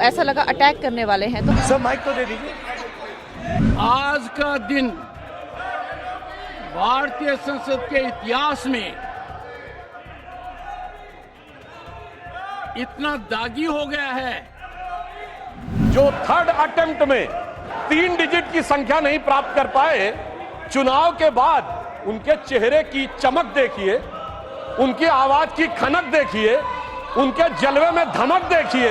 ऐसा लगा अटैक करने वाले हैं। तो सर माइक तो दे दीजिए। आज का दिन भारतीय संसद के इतिहास में इतना दागी हो गया है। जो थर्ड अटेम्प्ट में 3 डिजिट की संख्या नहीं प्राप्त कर पाए, चुनाव के बाद उनके चेहरे की चमक देखिए, उनकी आवाज की खनक देखिए, उनके जलवे में धमक देखिए।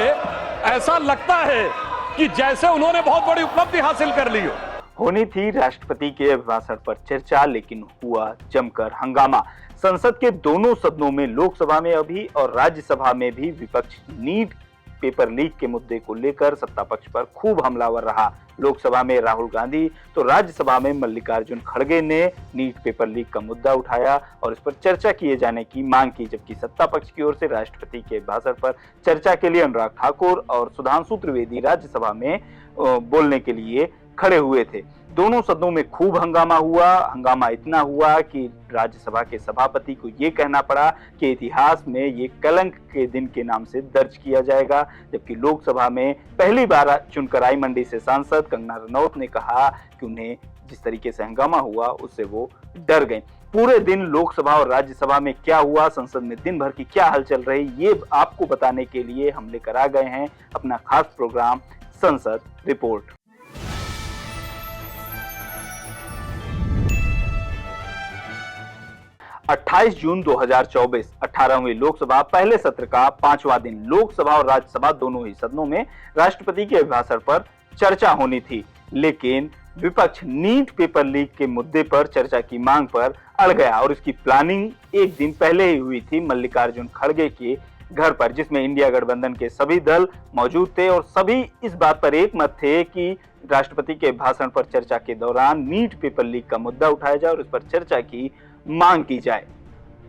ऐसा लगता है कि जैसे उन्होंने बहुत बड़ी उपलब्धि हासिल कर ली हो। होनी थी राष्ट्रपति के अभिभाषण पर चर्चा, लेकिन हुआ जमकर हंगामा। संसद के दोनों सदनों में, लोकसभा में अभी और राज्यसभा में भी विपक्ष नीट पेपर लीक के मुद्दे को लेकर सत्ता पक्ष पर खूब हमलावर रहा। लोकसभा में राहुल गांधी तो राज्यसभा में मल्लिकार्जुन खड़गे ने नीट पेपर लीक का मुद्दा उठाया और इस पर चर्चा किए जाने की मांग की, जबकि सत्ता पक्ष की ओर से राष्ट्रपति के भाषण पर चर्चा के लिए अनुराग ठाकुर और सुधांशु त्रिवेदी राज्यसभा में बोलने के लिए खड़े हुए थे। दोनों सदनों में खूब हंगामा हुआ। हंगामा इतना हुआ कि राज्यसभा के सभापति को ये कहना पड़ा कि इतिहास में ये कलंक के दिन के नाम से दर्ज किया जाएगा, जबकि लोकसभा में पहली बार चुनकर आई मंडी से सांसद कंगना रनौत ने कहा कि उन्हें जिस तरीके से हंगामा हुआ उससे वो डर गए। पूरे दिन लोकसभा और राज्यसभा में क्या हुआ, संसद में दिन भर की क्या हलचल रही, ये आपको बताने के लिए हम लेकर आ गए हैं अपना खास प्रोग्राम संसद रिपोर्ट। 28 जून 2024 18वीं लोकसभा पहले सत्र का 5वां दिन। लोकसभा और राज्यसभा दोनों ही सदनों में राष्ट्रपति के अभिभाषण पर चर्चा होनी थी, लेकिन विपक्ष नीट पेपर लीक के मुद्दे पर चर्चा की मांग पर अड़ गया और इसकी प्लानिंग एक दिन पहले ही हुई थी मल्लिकार्जुन खड़गे के घर पर, जिसमें इंडिया गठबंधन के सभी दल मौजूद थे और सभी इस बात पर एक मत थे कि राष्ट्रपति के भाषण पर चर्चा के दौरान नीट पेपर लीक का मुद्दा उठाया जाए और इस पर चर्चा की मांग की जाए।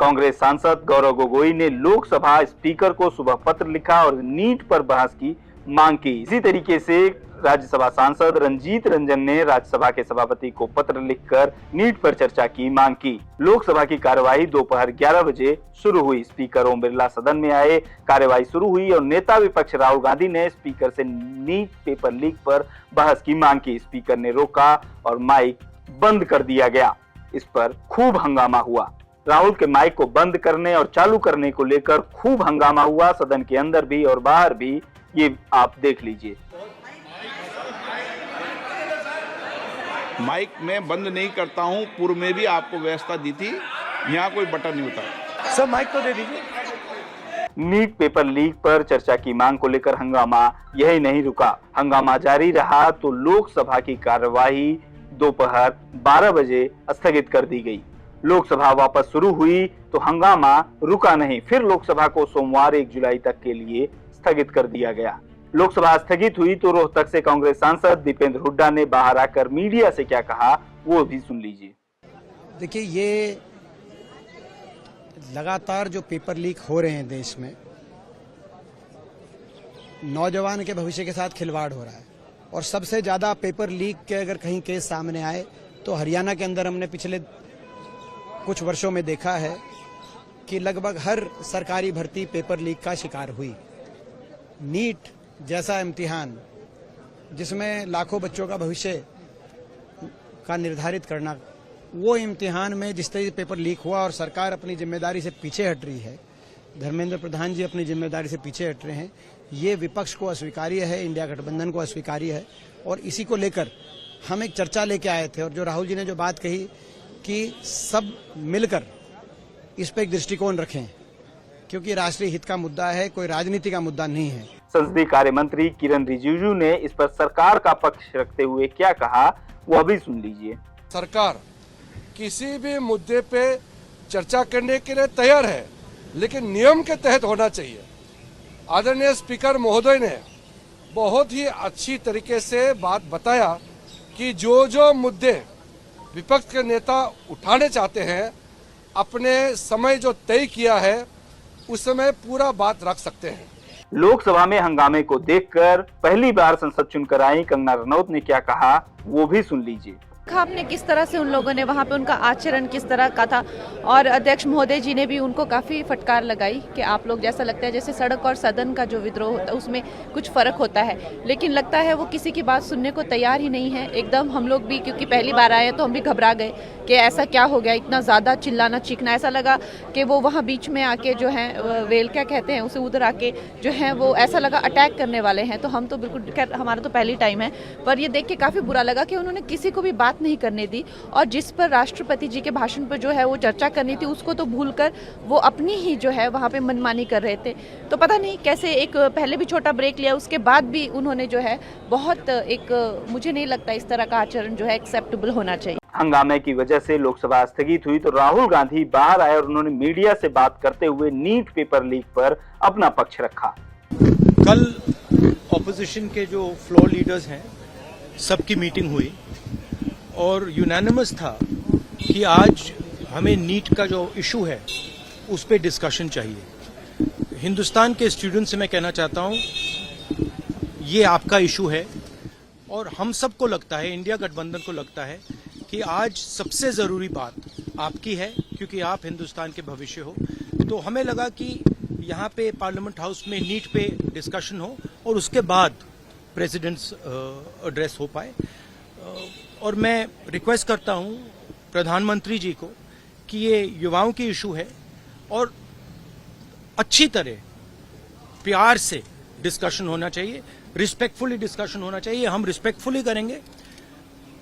कांग्रेस सांसद गौरव गोगोई ने लोकसभा स्पीकर को सुबह पत्र लिखा और नीट पर बहस की मांग की। इसी तरीके से राज्यसभा सांसद रंजीत रंजन ने राज्यसभा के सभापति को पत्र लिखकर नीट पर चर्चा की मांग की। लोकसभा की कार्यवाही दोपहर 11 बजे शुरू हुई। स्पीकर ओम बिरला सदन में आए, कार्यवाही शुरू हुई और नेता विपक्ष राहुल गांधी ने स्पीकर से नीट पेपर लीक पर बहस की मांग की। स्पीकर ने रोका और माइक बंद कर दिया गया। इस पर खूब हंगामा हुआ। राहुल के माइक को बंद करने और चालू करने को लेकर खूब हंगामा हुआ, सदन के अंदर भी और बाहर भी। ये आप देख लीजिए। माइक मैं बंद नहीं करता हूं, पूर्व में भी आपको व्यवस्था दी थी, यहाँ कोई बटन नहीं होता। सर माइक तो दे दीजिए। नीट पेपर लीक पर चर्चा की मांग को लेकर हंगामा यही नहीं रुका। हंगामा जारी रहा तो लोकसभा की कार्यवाही दोपहर 12 बजे स्थगित कर दी गई। लोकसभा वापस शुरू हुई तो हंगामा रुका नहीं। फिर लोकसभा को सोमवार 1 जुलाई तक के लिए स्थगित कर दिया गया। लोकसभा स्थगित हुई तो रोहतक से कांग्रेस सांसद दीपेंद्र हुड्डा ने बाहर आकर मीडिया से क्या कहा, वो भी सुन लीजिए। देखिए, ये लगातार जो पेपर लीक हो रहे हैं देश में, नौजवान के भविष्य के साथ खिलवाड़ हो रहा है और सबसे ज्यादा पेपर लीक के अगर कहीं केस सामने आए तो हरियाणा के अंदर हमने पिछले कुछ वर्षों में देखा है कि लगभग हर सरकारी भर्ती पेपर लीक का शिकार हुई। नीट जैसा इम्तिहान जिसमें लाखों बच्चों का भविष्य का निर्धारित करना, वो इम्तिहान में जिस तरह से पेपर लीक हुआ और सरकार अपनी जिम्मेदारी से पीछे हट रही है, धर्मेंद्र प्रधान जी अपनी जिम्मेदारी से पीछे हट रहे हैं, ये विपक्ष को अस्वीकार्य है, इंडिया गठबंधन को अस्वीकार्य है। और इसी को लेकर हम एक चर्चा लेके आए थे और जो राहुल जी ने जो बात कही कि सब मिलकर इस पर एक दृष्टिकोण रखें, क्योंकि राष्ट्रीय हित का मुद्दा है, कोई राजनीति का मुद्दा नहीं है। संसदीय कार्य मंत्री किरण रिजिजू ने इस पर सरकार का पक्ष रखते हुए क्या कहा, वो अभी सुन लीजिए। सरकार किसी भी मुद्दे पे चर्चा करने के लिए तैयार है, लेकिन नियम के तहत होना चाहिए। आदरणीय स्पीकर महोदय ने बहुत ही अच्छी तरीके से बात बताया कि जो मुद्दे विपक्ष के नेता उठाने चाहते हैं, अपने समय जो तय किया है उस समय पूरा बात रख सकते हैं। लोकसभा में हंगामे को देखकर पहली बार संसद चुनकर आई कंगना रनौत ने क्या कहा, वो भी सुन लीजिए। देखा आपने किस तरह से उन लोगों ने वहाँ पे उनका आचरण किस तरह का था, और अध्यक्ष महोदय जी ने भी उनको काफ़ी फटकार लगाई कि आप लोग, जैसा लगता है जैसे सड़क और सदन का जो विद्रोह होता है उसमें कुछ फ़र्क होता है, लेकिन लगता है वो किसी की बात सुनने को तैयार ही नहीं है एकदम। हम लोग भी क्योंकि पहली बार आए तो हम भी घबरा गए कि ऐसा क्या हो गया, इतना ज़्यादा चिल्लाना चीखना। ऐसा लगा कि वो वहाँ बीच में आके जो है वेल क्या कहते हैं उसे, उधर आके जो है वो ऐसा लगा अटैक करने वाले हैं। तो हम तो बिल्कुल, खैर हमारा तो पहली टाइम है, पर ये देख के काफ़ी बुरा लगा कि उन्होंने किसी को भी बात नहीं करने दी, और जिस पर राष्ट्रपति जी के भाषण पर जो है वो चर्चा करनी थी उसको तो भूलकर वो अपनी ही जो है वहाँ पे मनमानी कर रहे थे। तो पता नहीं कैसे, एक पहले भी छोटा ब्रेक लिया, उसके बाद भी उन्होंने जो है बहुत एक, मुझे नहीं लगता इस तरह का आचरण जो है एक्सेप्टेबल होना चाहिए। हंगामे की वजह से लोकसभा स्थगित हुई तो राहुल गांधी बाहर आए और उन्होंने मीडिया से बात करते हुए नीट पेपर लीक पर अपना पक्ष रखा। कल ऑपोजिशन के जो फ्लोर लीडर्स हैं सबकी मीटिंग हुई और यूनानिमस था कि आज हमें नीट का जो इशू है उस पर डिस्कशन चाहिए। हिंदुस्तान के स्टूडेंट्स से मैं कहना चाहता हूं, ये आपका इशू है और हम सबको लगता है, इंडिया गठबंधन को लगता है कि आज सबसे जरूरी बात आपकी है क्योंकि आप हिंदुस्तान के भविष्य हो। तो हमें लगा कि यहाँ पे पार्लियामेंट हाउस में नीट पे डिस्कशन हो और उसके बाद प्रेसिडेंट्स एड्रेस हो पाए। और मैं रिक्वेस्ट करता हूँ प्रधानमंत्री जी को कि ये युवाओं की इशू है और अच्छी तरह प्यार से डिस्कशन होना चाहिए, रिस्पेक्टफुली डिस्कशन होना चाहिए। हम रिस्पेक्टफुली करेंगे,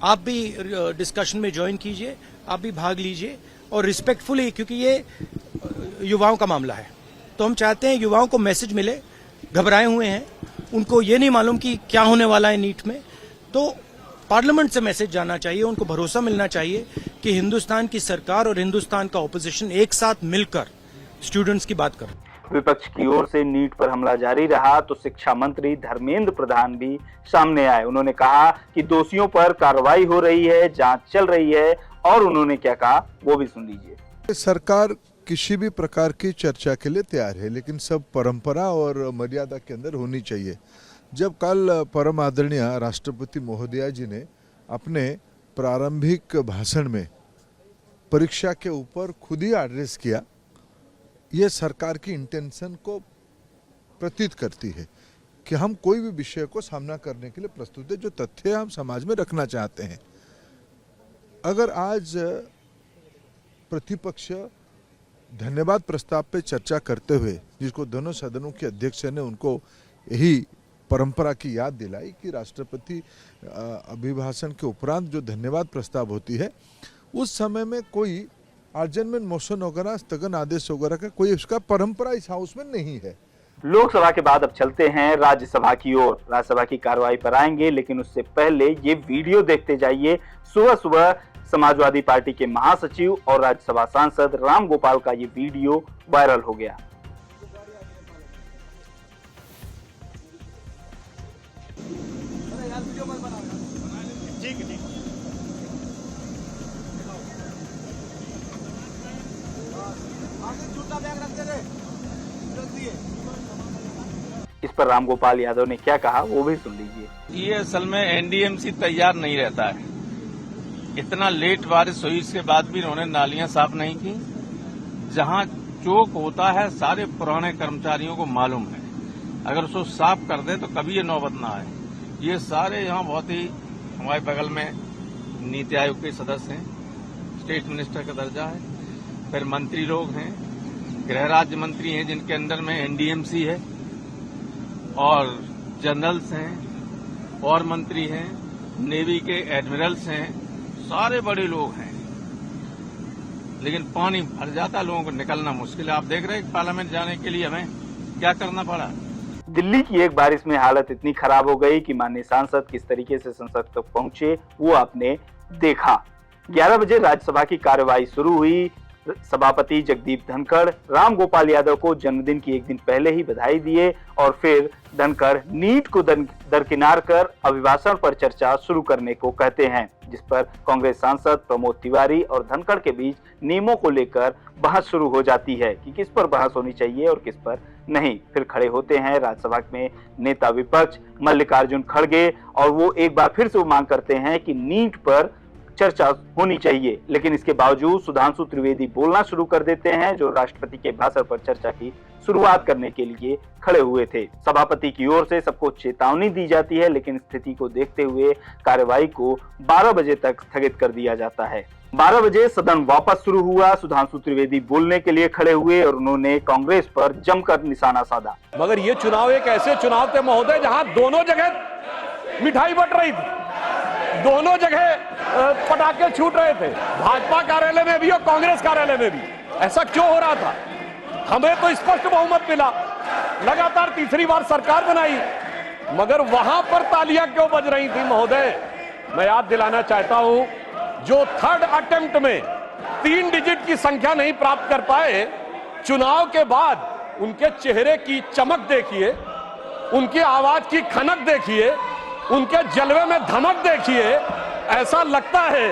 आप भी डिस्कशन में ज्वाइन कीजिए, आप भी भाग लीजिए और रिस्पेक्टफुली, क्योंकि ये युवाओं का मामला है। तो हम चाहते हैं युवाओं को मैसेज मिले, घबराए हुए हैं, उनको ये नहीं मालूम कि क्या होने वाला है नीट में, तो पार्लियामेंट से मैसेज जाना चाहिए, उनको भरोसा मिलना चाहिए कि हिंदुस्तान की सरकार और हिंदुस्तान का ऑपोजिशन एक साथ मिलकर स्टूडेंट्स की बात कर। विपक्ष की ओर से नीट पर हमला जारी रहा तो शिक्षा मंत्री धर्मेंद्र प्रधान भी सामने आए। उन्होंने कहा कि दोषियों पर कार्रवाई हो रही है, जांच चल रही है, और उन्होंने क्या कहा वो भी सुन लीजिए। सरकार किसी भी प्रकार की चर्चा के लिए तैयार है, लेकिन सब परंपरा और मर्यादा के अंदर होनी चाहिए। जब कल परम आदरणीय राष्ट्रपति महोदया जी ने अपने प्रारंभिक भाषण में परीक्षा के ऊपर खुद ही एड्रेस किया, ये सरकार की इंटेंशन को प्रतीत करती है कि हम कोई भी विषय को सामना करने के लिए प्रस्तुत है, जो तथ्य हम समाज में रखना चाहते हैं। अगर आज प्रतिपक्ष धन्यवाद प्रस्ताव पे चर्चा करते हुए, जिसको दोनों सदनों के अध्यक्ष ने उनको यही परंपरा की याद दिलाई कि राष्ट्रपति अभिभाषण के उपरांत जो धन्यवाद प्रस्ताव होती है, उस समय में कोई अर्जेंटमेंट मोशन वगैरह, स्थगन आदेश वगैरह का कोई उसका परंपरा इस हाउस में नहीं है। लोकसभा के बाद अब चलते हैं राज्यसभा की ओर। राज्यसभा की कार्रवाई पर आएंगे, लेकिन उससे पहले ये वीडियो देखते जाइए। सुबह सुबह समाजवादी पार्टी के महासचिव और राज्यसभा सांसद राम गोपाल का ये वीडियो वायरल हो गया। इस पर रामगोपाल यादव ने क्या कहा वो भी सुन लीजिए। ये असल में एनडीएमसी तैयार नहीं रहता है। इतना लेट बारिश हुई, इसके बाद भी इन्होंने नालियां साफ नहीं की। जहां चोक होता है सारे पुराने कर्मचारियों को मालूम है, अगर उसको साफ कर दे तो कभी ये नौबत ना आए। ये सारे यहाँ बहुत ही, हमारे बगल में नीति आयोग के सदस्य हैं, स्टेट मिनिस्टर का दर्जा है, फिर मंत्री लोग हैं, गृह राज्य मंत्री हैं जिनके अंदर में एनडीएमसी है, और जनरल्स हैं और मंत्री हैं, नेवी के एडमिरल्स हैं, सारे बड़े लोग हैं। लेकिन पानी भर जाता, लोगों को निकलना मुश्किल है। आप देख रहे हैं पार्लियामेंट जाने के लिए हमें क्या करना पड़ा। दिल्ली की एक बारिश में हालत इतनी खराब हो गई कि माननीय सांसद किस तरीके से संसद तक पहुंचे वो आपने देखा। 11 बजे राज्यसभा की कार्यवाही शुरू हुई। सभापति जगदीप धनखड़ राम गोपाल यादव को जन्मदिन की एक दिन पहले ही बधाई दिए और फिर धनखड़ नीट को दरकिनार कर अभिभाषण पर चर्चा शुरू करने को कहते हैं, जिस पर कांग्रेस सांसद प्रमोद तिवारी और धनखड़ के बीच नियमों को लेकर बहस शुरू हो जाती है कि किस पर बहस होनी चाहिए और किस पर नहीं। फिर खड़े होते हैं राज्यसभा में नेता विपक्ष मल्लिकार्जुन खड़गे और वो एक बार फिर से मांग करते हैं कि नीट पर चर्चा होनी चाहिए, लेकिन इसके बावजूद सुधांशु त्रिवेदी बोलना शुरू कर देते हैं, जो राष्ट्रपति के भाषण पर चर्चा की शुरुआत करने के लिए खड़े हुए थे। सभापति की ओर से सबको चेतावनी दी जाती है, लेकिन स्थिति को देखते हुए कार्यवाही को 12 बजे तक स्थगित कर दिया जाता है। 12 बजे सदन वापस शुरू हुआ। सुधांशु त्रिवेदी बोलने के लिए खड़े हुए और उन्होंने कांग्रेस पर जमकर निशाना साधा। मगर ये चुनाव एक ऐसे चुनाव थे महोदय जहां दोनों जगह मिठाई बट रही थी, दोनों जगह पटाखे छूट रहे थे, भाजपा कार्यालय में भी और कांग्रेस कार्यालय में भी। ऐसा क्यों हो रहा था? हमें तो स्पष्ट बहुमत मिला, लगातार तीसरी बार सरकार बनाई, मगर वहां पर तालियां क्यों बज रही थी महोदय? मैं याद दिलाना चाहता हूं, जो थर्ड अटेम्प्ट में 3 डिजिट की संख्या नहीं प्राप्त कर पाए, चुनाव के बाद उनके चेहरे की चमक देखिए, उनकी आवाज की खनक देखिए, उनके जलवे में धमक देखिए। ऐसा लगता है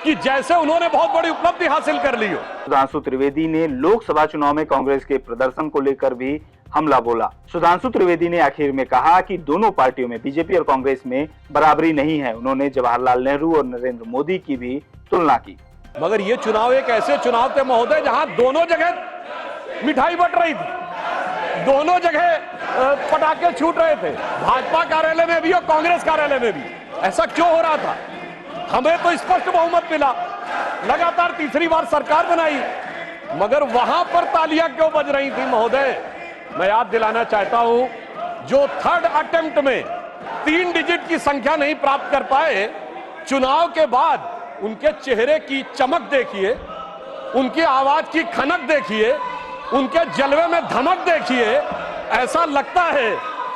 कि जैसे उन्होंने बहुत बड़ी उपलब्धि हासिल कर ली हो। सुधांशु त्रिवेदी ने लोकसभा चुनाव में कांग्रेस के प्रदर्शन को लेकर भी हमला बोला। सुधांशु त्रिवेदी ने आखिर में कहा कि दोनों पार्टियों में, बीजेपी और कांग्रेस में बराबरी नहीं है। उन्होंने जवाहरलाल नेहरू और नरेंद्र मोदी की भी तुलना की। मगर ये चुनाव एक ऐसे चुनाव थे महोदय जहां दोनों जगह मिठाई बट रही थी, दोनों जगह पटाखे छूट रहे थे, भाजपा कार्यालय में भी और कांग्रेस कार्यालय में भी। ऐसा क्यों हो रहा था? हमें तो स्पष्ट बहुमत मिला, लगातार तीसरी बार सरकार बनाई, मगर वहां पर तालियां क्यों बज रही थी महोदय? मैं याद दिलाना चाहता हूं, जो थर्ड अटेम्प्ट में 3 डिजिट की संख्या नहीं प्राप्त कर पाए, चुनाव के बाद उनके चेहरे की चमक देखिए, उनकी आवाज की खनक देखिए, उनके जलवे में धमक देखिए। ऐसा लगता है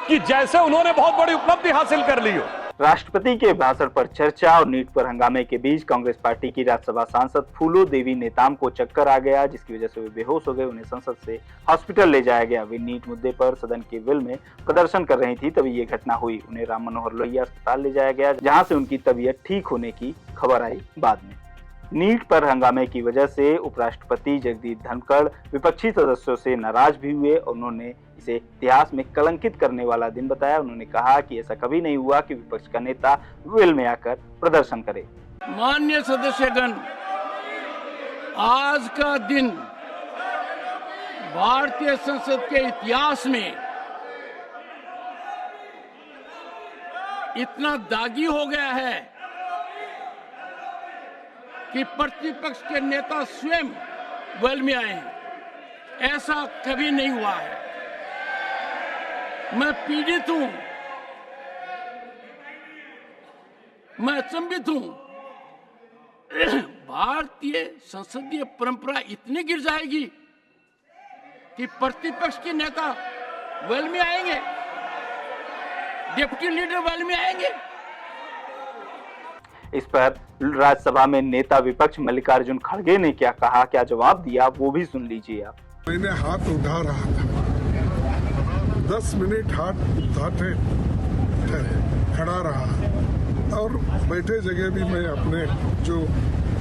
कि जैसे उन्होंने बहुत बड़ी उपलब्धि हासिल कर ली हो। राष्ट्रपति के भाषण पर चर्चा और नीट पर हंगामे के बीच कांग्रेस पार्टी की राज्यसभा सांसद फूलो देवी नेताम को चक्कर आ गया, जिसकी वजह से वे बेहोश हो गए। उन्हें संसद से हॉस्पिटल ले जाया गया। वे नीट मुद्दे पर सदन के विल में प्रदर्शन कर रही थी, तभी ये घटना हुई। उन्हें राम मनोहर लोहिया अस्पताल ले जाया गया, जहां से उनकी तबीयत ठीक होने की खबर आई बाद में। नीट पर हंगामे की वजह से उपराष्ट्रपति जगदीप धनखड़ विपक्षी सदस्यों से नाराज भी हुए और उन्होंने इसे इतिहास में कलंकित करने वाला दिन बताया। उन्होंने कहा कि ऐसा कभी नहीं हुआ कि विपक्ष का नेता वेल में आकर प्रदर्शन करे। माननीय सदस्यगण, आज का दिन भारतीय संसद के इतिहास में इतना दागी हो गया है कि प्रतिपक्ष के नेता स्वयं वेल में आए हैं। ऐसा कभी नहीं हुआ है। मैं पीड़ित हूं, मैं अचंभित हूं। भारतीय संसदीय परंपरा इतनी गिर जाएगी कि प्रतिपक्ष के नेता वेल में आएंगे, डिप्टी लीडर वेल में आएंगे। इस पर राज्यसभा में नेता विपक्ष मल्लिकार्जुन खड़गे ने क्या कहा, क्या जवाब दिया, वो भी सुन लीजिए आप। मैंने हाथ उठा रहा था, 10 मिनट हाथ उठाते खड़ा रहा और बैठे जगह भी मैं अपने जो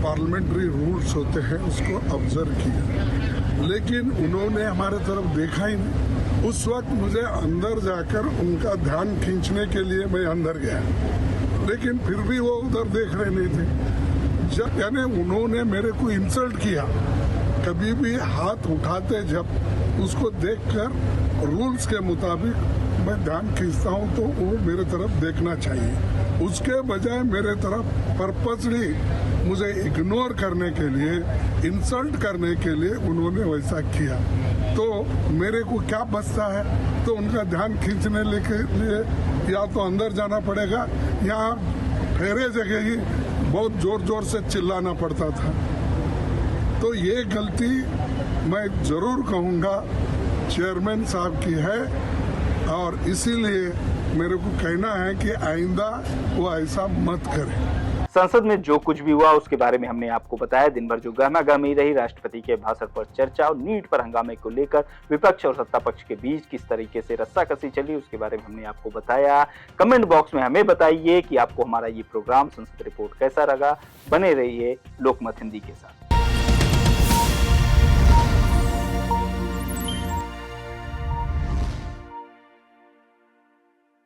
पार्लियामेंट्री रूल्स होते हैं उसको ऑब्जर्व किया, लेकिन उन्होंने हमारे तरफ देखा ही नहीं। उस वक्त मुझे अंदर जाकर उनका ध्यान खींचने के लिए मैं अंदर गया, लेकिन फिर भी वो उधर देख रहे नहीं थे। जब यानी उन्होंने मेरे को इंसल्ट किया। कभी भी हाथ उठाते जब उसको देखकर रूल्स के मुताबिक मैं ध्यान खींचता हूं तो वो मेरे तरफ देखना चाहिए। उसके बजाय मेरे तरफ पर्पसली मुझे इग्नोर करने के लिए, इंसल्ट करने के लिए उन्होंने वैसा किया। तो मेरे को क्या बचता है? तो उनका ध्यान खींचने के लिए या तो अंदर जाना पड़ेगा या ठहरे जगह ही बहुत जोर जोर से चिल्लाना पड़ता था। तो ये गलती मैं जरूर कहूँगा चेयरमैन साहब की है और इसीलिए मेरे को कहना है कि आइंदा वो ऐसा मत करें। संसद में जो कुछ भी हुआ उसके बारे में हमने आपको बताया। दिन भर जो गहमागहमी रही, राष्ट्रपति के भाषण पर चर्चा और नीट पर हंगामे को लेकर विपक्ष और सत्ता पक्ष के बीच किस तरीके से रस्साकसी चली, उसके बारे में हमने आपको बताया। कमेंट बॉक्स में हमें बताइए कि आपको हमारा ये प्रोग्राम संसद रिपोर्ट कैसा लगा। बने रहिए लोकमत हिंदी के साथ।